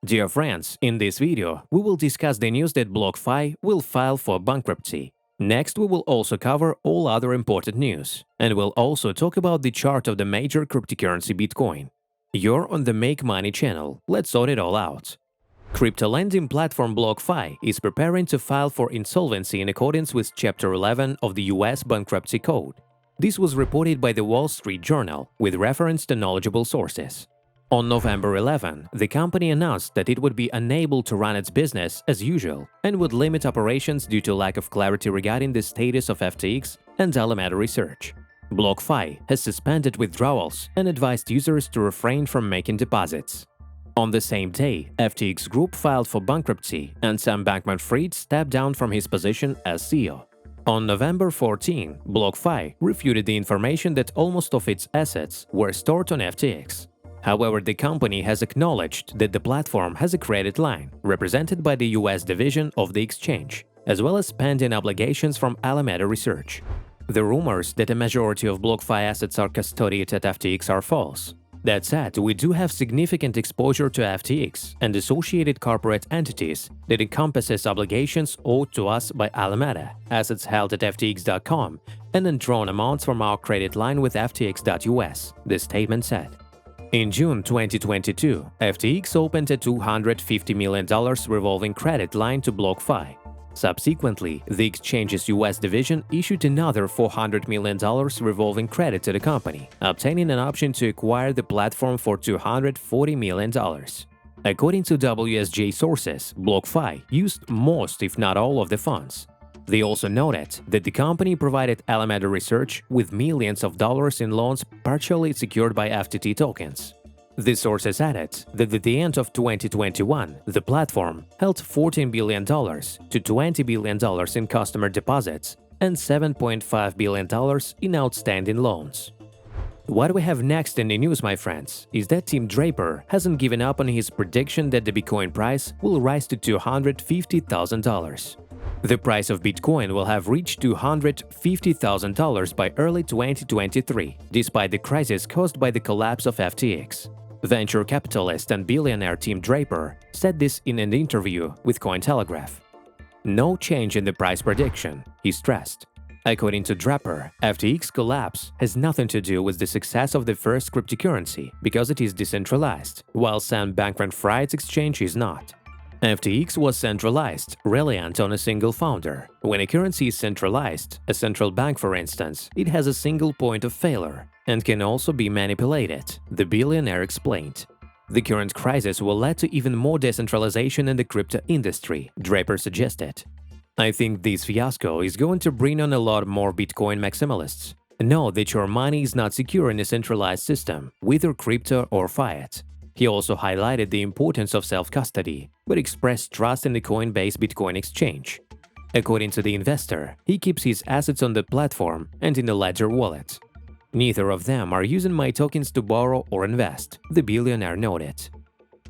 Dear friends, in this video, we will discuss the news that BlockFi will file for bankruptcy. Next, we will also cover all other important news, and we'll also talk about the chart of the major cryptocurrency Bitcoin. You're on the Make Money channel, let's sort it all out. Crypto lending platform BlockFi is preparing to file for insolvency in accordance with Chapter 11 of the US Bankruptcy Code. This was reported by the Wall Street Journal with reference to knowledgeable sources. On November 11, the company announced that it would be unable to run its business as usual and would limit operations due to lack of clarity regarding the status of FTX and Alameda Research. BlockFi has suspended withdrawals and advised users to refrain from making deposits. On the same day, FTX Group filed for bankruptcy and Sam Bankman-Fried stepped down from his position as CEO. On November 14, BlockFi refuted the information that almost all of its assets were stored on FTX. However, the company has acknowledged that the platform has a credit line, represented by the US division of the exchange, as well as pending obligations from Alameda Research. The rumors that a majority of BlockFi assets are custodied at FTX are false. That said, we do have significant exposure to FTX and associated corporate entities that encompasses obligations owed to us by Alameda, assets held at FTX.com, and undrawn amounts from our credit line with FTX.US, the statement said. In June 2022, FTX opened a $250 million revolving credit line to BlockFi. Subsequently, the exchange's US division issued another $400 million revolving credit to the company, obtaining an option to acquire the platform for $240 million. According to WSJ sources, BlockFi used most, if not all, of the funds. They also noted that the company provided Alameda Research with millions of dollars in loans partially secured by FTT tokens. The sources added that at the end of 2021, the platform held $14 billion to $20 billion in customer deposits and $7.5 billion in outstanding loans. What we have next in the news, my friends, is that Team Draper hasn't given up on his prediction that the Bitcoin price will rise to $250,000. The price of Bitcoin will have reached $250,000 by early 2023, despite the crisis caused by the collapse of FTX. Venture capitalist and billionaire Team Draper said this in an interview with Cointelegraph. No change in the price prediction, he stressed. According to Draper, FTX collapse has nothing to do with the success of the first cryptocurrency because it is decentralized, while Sam Bankman-Fried's exchange is not. FTX was centralized, reliant on a single founder. When a currency is centralized, a central bank for instance, it has a single point of failure and can also be manipulated, the billionaire explained. The current crisis will lead to even more decentralization in the crypto industry, Draper suggested. I think this fiasco is going to bring on a lot more Bitcoin maximalists. Know that your money is not secure in a centralized system, whether crypto or fiat. He also highlighted the importance of self-custody, but expressed trust in the Coinbase Bitcoin exchange. According to the investor, he keeps his assets on the platform and in a Ledger wallet. Neither of them are using my tokens to borrow or invest, the billionaire noted.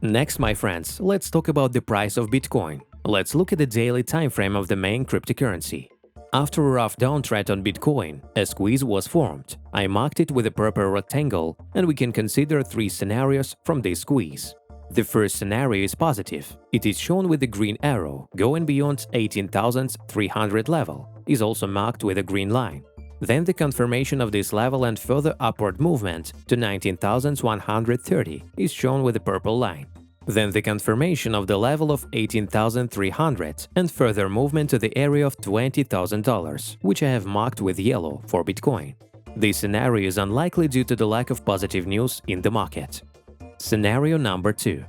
Next, my friends, let's talk about the price of Bitcoin. Let's look at the daily time frame of the main cryptocurrency. After a rough downtrend on Bitcoin, a squeeze was formed. I marked it with a purple rectangle, and we can consider three scenarios from this squeeze. The first scenario is positive. It is shown with the green arrow, going beyond 18,300 level, is also marked with a green line. Then the confirmation of this level and further upward movement to 19,130 is shown with a purple line. Then the confirmation of the level of 18,300 and further movement to the area of $20,000, which I have marked with yellow for Bitcoin. This scenario is unlikely due to the lack of positive news in the market. Scenario number 2.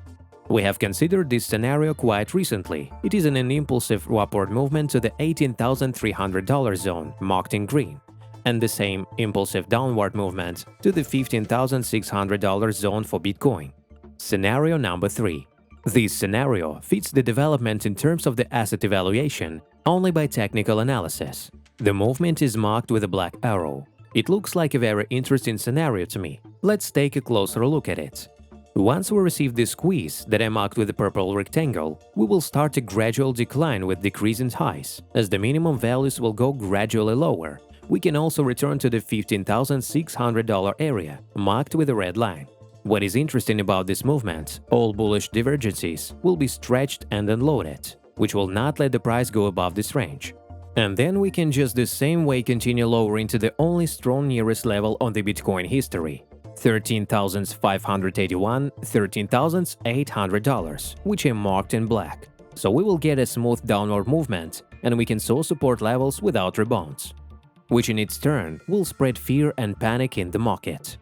We have considered this scenario quite recently. It is an impulsive upward movement to the $18,300 zone marked in green, and the same impulsive downward movement to the $15,600 zone for Bitcoin. Scenario number 3. This scenario fits the development in terms of the asset evaluation only by technical analysis. The movement is marked with a black arrow. It looks like a very interesting scenario to me. Let's take a closer look at it. Once we receive this squeeze that I marked with the purple rectangle, we will start a gradual decline with decreasing highs, as the minimum values will go gradually lower. We can also return to the $15,600 area, marked with a red line. What is interesting about this movement, all bullish divergences will be stretched and unloaded, which will not let the price go above this range. And then we can just the same way continue lowering to the only strong nearest level on the Bitcoin history, $13,581, $13,800, which are marked in black. So we will get a smooth downward movement, and we can saw support levels without rebounds, which in its turn will spread fear and panic in the market.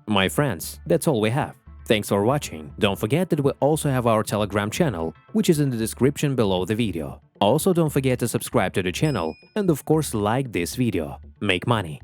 My friends, that's all we have. Thanks for watching. Don't forget that we also have our Telegram channel, which is in the description below the video. Also, don't forget to subscribe to the channel and of course like this video. Make money!